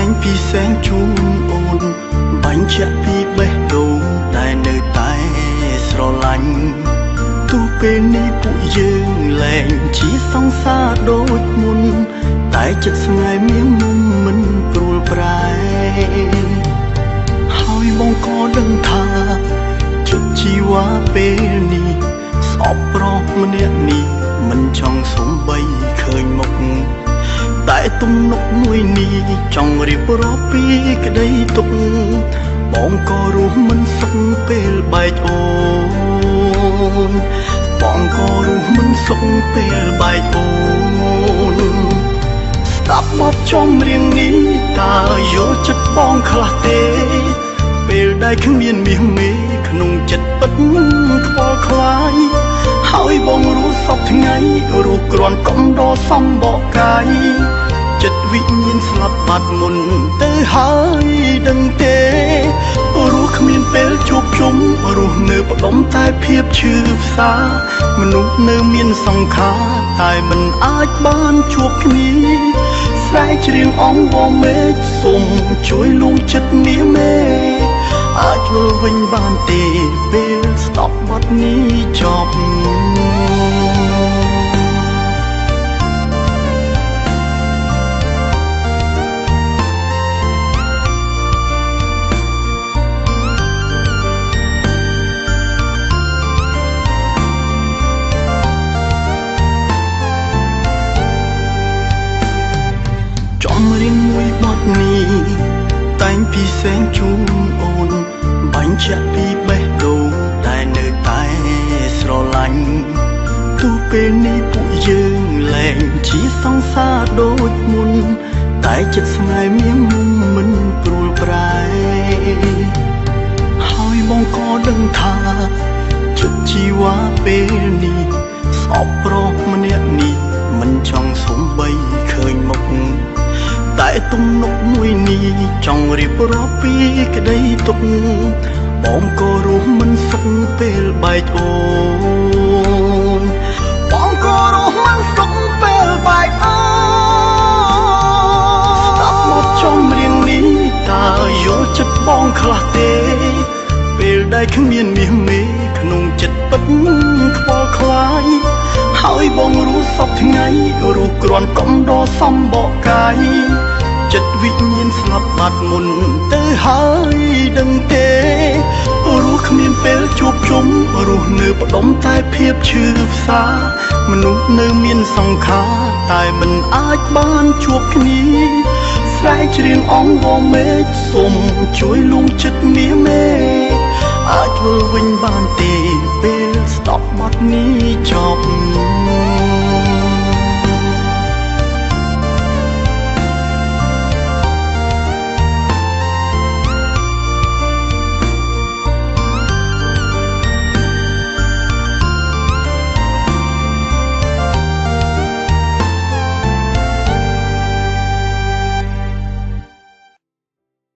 ញពីแสงជូនអូនបាញ់ជាក់ពីបេះដូងតែនៅតែស្រឡាញ់ទោះពេលនេះពួកយើងលែងជាសង្សារដូចមុនតែចិត្តស្នេហ៍មានមុំមិនព្រួលប្រែហើយបងក៏ដឹងថាចិត្តជីវ៉ាពេលនេះស្អប់ប្រុសម្នាក់នេះមិនចង់សំបីឃើញមុខតែទំនុកមួយនេះចង់រៀបរាប់ពីក្តីទុក្ខបងក៏រស់មិនសុខពេលបែកអូនបងក៏រស់មិនសុខពេលបែកអូនស្ដាប់បទចម្រៀងនេះតើយល់ចិត្តបងខ្លះទេពេលដែលគ្មានមាសមេក្នុងចិត្តពិតខ្វល់ខ្លាយហើយបងរស់សពថ្ងៃរស់គ្រាន់កំដរសំបកកាយចិត្តវិញ្ញាណស្លាប់បាត់មុនទៅហើយដឹងទេរស់គ្មានពេលជួបជុំរស់នៅផ្ដុំតែភាពឈឺផ្សាមនុស្សនៅមានសង្ខារតែមិនអាចបានជួបគ្នាស្រែកច្រៀងអងវមេឃសូមជួយលួងចិត្តមាសមេអាចធ្វើវិញបានទេពេលស្ដាប់បទនេះចប់ចម្រៀងមួយបទនេះតែងពីแสงជូនអូនបាញ់ជាក់ពីបេះដូងតែនៅតែស្រឡាញ់ទោះពេលនេះពួកយើងលែងជាសង្សារដូចមុនតែចិត្តស្នេហ៍មានមុំមិនព្រួលប្រែហើយបងក៏ដឹងថាចិត្តជីវ៉ាពេលនេះស្អប់ប្រុសម្នាក់នេះមិនចង់សំបីឃើញមុខតែទំនុកមួយនេះចង់រៀបរាប់ពីក្តីទុក្ខបងក៏រស់មិនសុខពេលបែកអូនបងក៏រស់មិនសុខពេលបែកអូនស្ដាប់មកចម្រៀងនេះតើយល់ចិត្តបងខ្លះទេពេលដែលគ្មានមាសមេក្នុងចិត្តពិតខ្វល់ខ្លាយហើយបងរស់សពថ្ងៃរស់គ្រាន់កំដរសំបកកាយចិត្តវិញ្ញាណស្លាប់បាត់មុនទៅហើយដឹងទេរស់គ្មានពេលជួបជុំរស់នៅផ្ដុំតែភាពឈឺផ្សាមនុស្សនៅមានសង្ខារតែមិនអាចបានជួបគ្នាស្រែកច្រៀងអងវមេឃសូមជួយលួងចិត្តមាសមេអាចធ្វើវិញបានទេពេលស្ដាប់បទនេះចប់